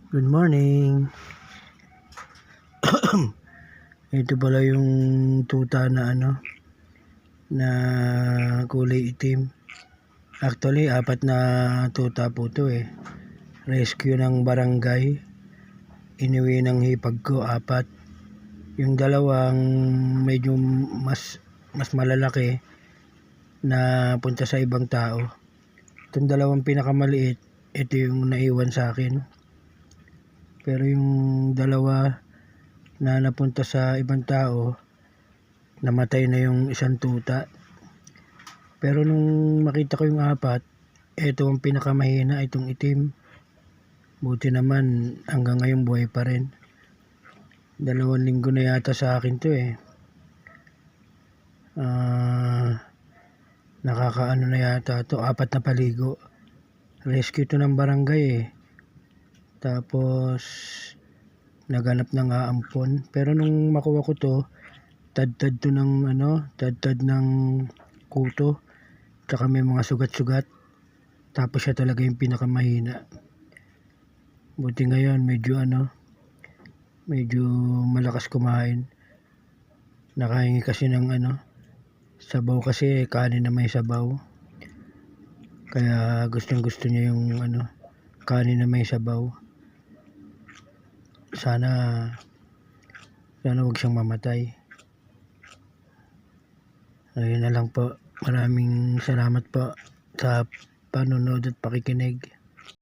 Good morning. Ito pala yung tuta na na kulay itim. Actually, 4 na tuta po to eh. Rescue ng barangay. Iniwi ng hipag ko, 4. Yung dalawang medyo mas malalaki na punta sa ibang tao. Itong dalawang pinakamaliit, ito yung naiwan sa akin. Pero yung dalawa na napunta sa ibang tao, namatay na yung isang tuta. Pero nung makita ko yung 4, ito ang pinakamahina, itong itim. Buti naman hanggang ngayon buhay pa rin. 2 linggo na yata sa akin to eh. Nakakaano na yata to, 4 na paligo. Rescue to ng barangay eh. Tapos naganap ng aampon. Pero nung makuha ko to, tad-tad to ng tad-tad ng kuto. Tsaka may mga sugat-sugat. Tapos siya talaga yung pinakamahina. Buti ngayon medyo medyo malakas kumain. Nakahingi kasi ng sabaw kasi kanin na may sabaw. Kaya gustong-gusto niya yung kanin na may sabaw. Sana wag siyang mamatay. Ayun na lang po. Maraming salamat po sa panonood at pakikinig.